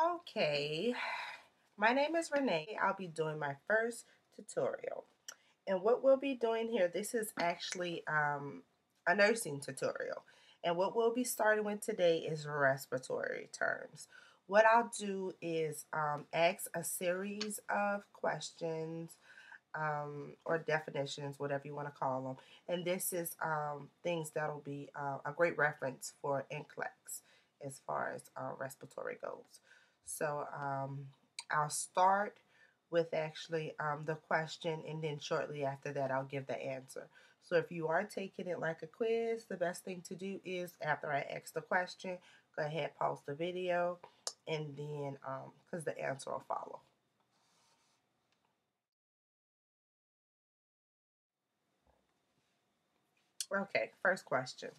Okay, my name is Renee. I'll be doing my first tutorial. And what we'll be doing here, this is actually a nursing tutorial. And what we'll be starting with today is respiratory terms. What I'll do is ask a series of questions or definitions, whatever you want to call them. And this is things that'll be a great reference for nclex as far as respiratory goes. So I'll start with actually the question, and then shortly after that, I'll give the answer. So if you are taking it like a quiz, the best thing to do is after I ask the question, go ahead, pause the video, and then because the answer will follow. Okay, first question.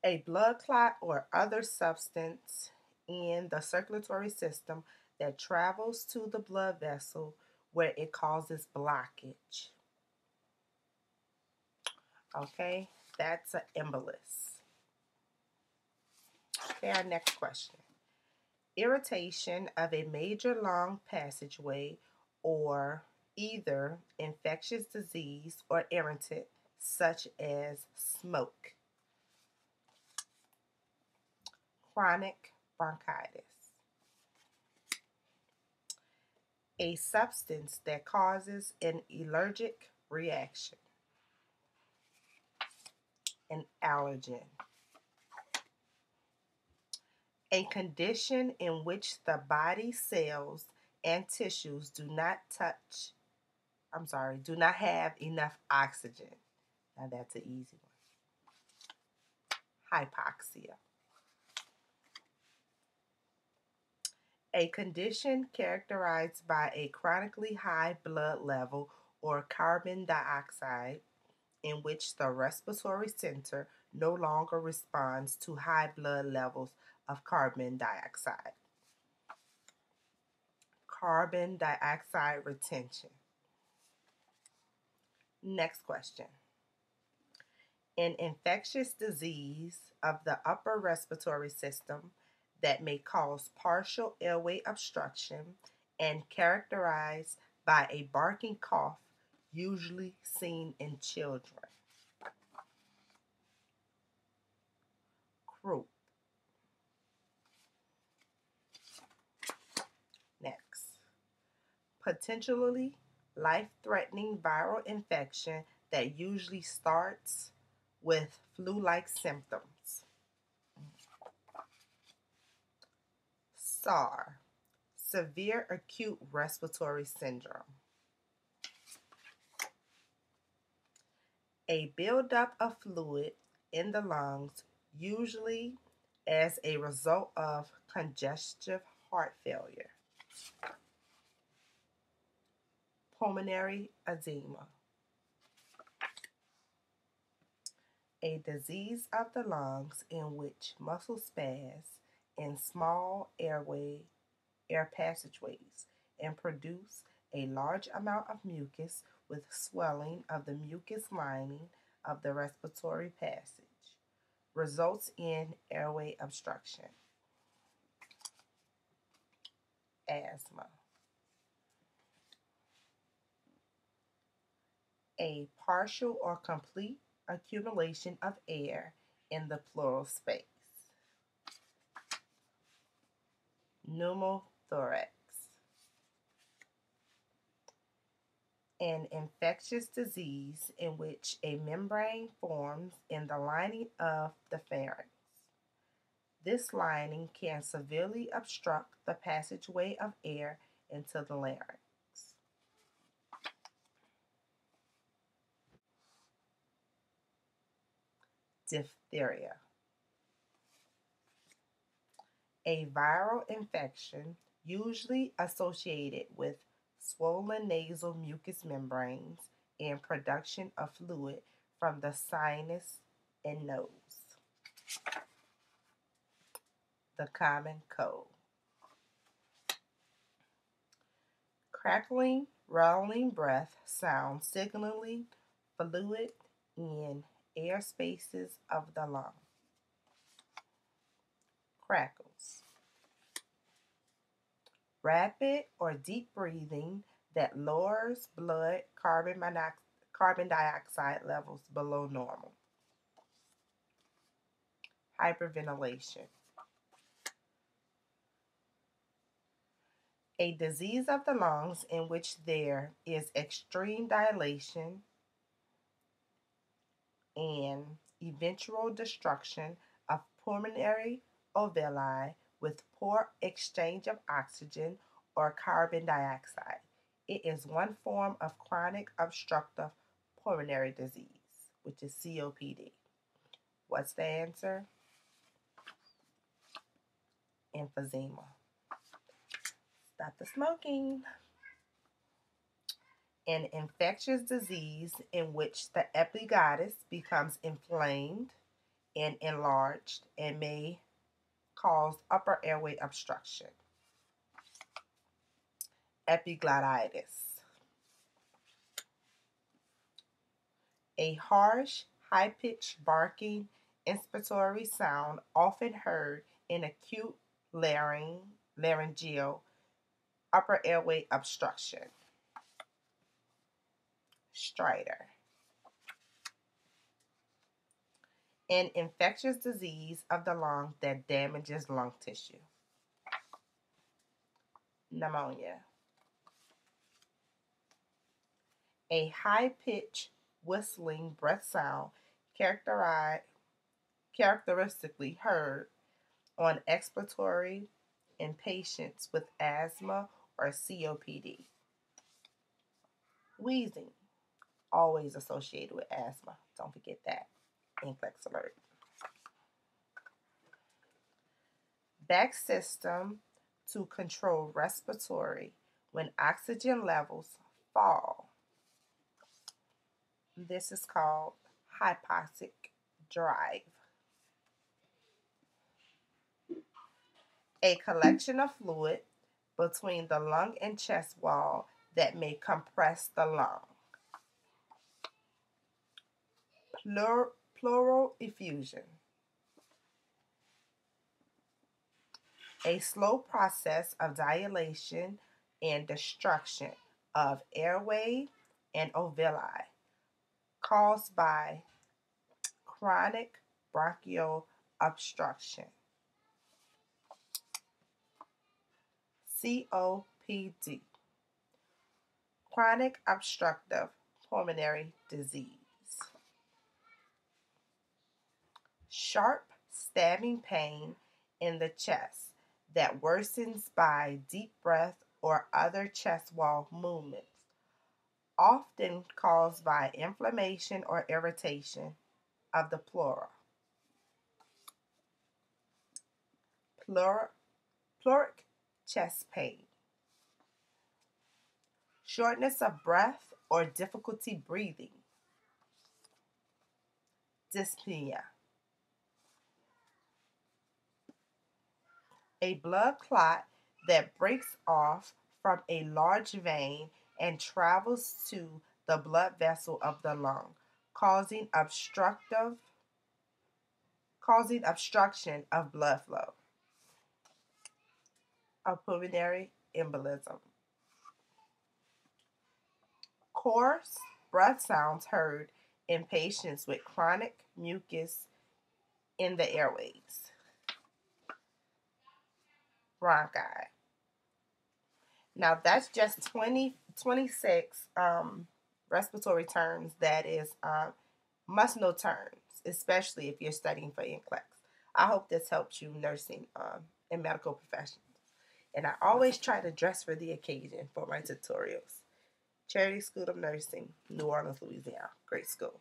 A blood clot or other substance in the circulatory system that travels to the blood vessel where it causes blockage. Okay, that's an embolus. Okay, our next question. Irritation of a major lung passageway or either infectious disease or irritant such as smoke. Chronic bronchitis. A substance that causes an allergic reaction. An allergen. A condition in which the body cells and tissues do not have enough oxygen. Now that's an easy one. Hypoxia. A condition characterized by a chronically high blood level or carbon dioxide in which the respiratory center no longer responds to high blood levels of carbon dioxide. Carbon dioxide retention. Next question. An infectious disease of the upper respiratory system that may cause partial airway obstruction and characterized by a barking cough, usually seen in children. Croup. Next. Potentially life-threatening viral infection that usually starts with flu-like symptoms. SAR, severe acute respiratory syndrome. A buildup of fluid in the lungs, usually as a result of congestive heart failure. Pulmonary edema. A disease of the lungs in which muscle spasms in small air passageways and produce a large amount of mucus with swelling of the mucus lining of the respiratory passage. Results in airway obstruction. Asthma. A partial or complete accumulation of air in the pleural space. Pneumothorax. An infectious disease in which a membrane forms in the lining of the pharynx. This lining can severely obstruct the passageway of air into the larynx. Diphtheria. A viral infection usually associated with swollen nasal mucous membranes and production of fluid from the sinus and nose. The common cold. Crackling, rattling breath sound signaling fluid in air spaces of the lung. Crackles. rapid or deep breathing that lowers blood carbon dioxide levels below normal. Hyperventilation, a disease of the lungs in which there is extreme dilation and eventual destruction of pulmonary alveoli with poor exchange of oxygen or carbon dioxide. It is one form of chronic obstructive pulmonary disease, which is COPD. What's the answer? Emphysema. Stop the smoking. An infectious disease in which the epiglottis becomes inflamed and enlarged and may cause upper airway obstruction. Epiglottitis. A harsh, high-pitched barking inspiratory sound often heard in acute laryngeal upper airway obstruction. Stridor. An infectious disease of the lung that damages lung tissue. Pneumonia. A high-pitched whistling breath sound characteristically heard on expiratory in patients with asthma or COPD. Wheezing, always associated with asthma. Don't forget that. NCLEX alert. Back system to control respiratory when oxygen levels fall. This is called hypoxic drive. A collection of fluid between the lung and chest wall that may compress the lung. Pleural effusion. A slow process of dilation and destruction of airway and alveoli caused by chronic bronchial obstruction. COPD, chronic obstructive pulmonary disease. Sharp stabbing pain in the chest that worsens by deep breath or other chest wall movements, often caused by inflammation or irritation of the pleura. Pleuric chest pain. Shortness of breath or difficulty breathing. Dyspnea. A blood clot that breaks off from a large vein and travels to the blood vessel of the lung, causing obstruction of blood flow. A pulmonary embolism. Coarse breath sounds heard in patients with chronic mucus in the airways. Bronchi. Now that's just 26 respiratory terms that is must know terms, especially if you're studying for NCLEX. I hope this helps you nursing and medical professions. And I always try to dress for the occasion for my tutorials. Charity School of Nursing, New Orleans, Louisiana. Great school.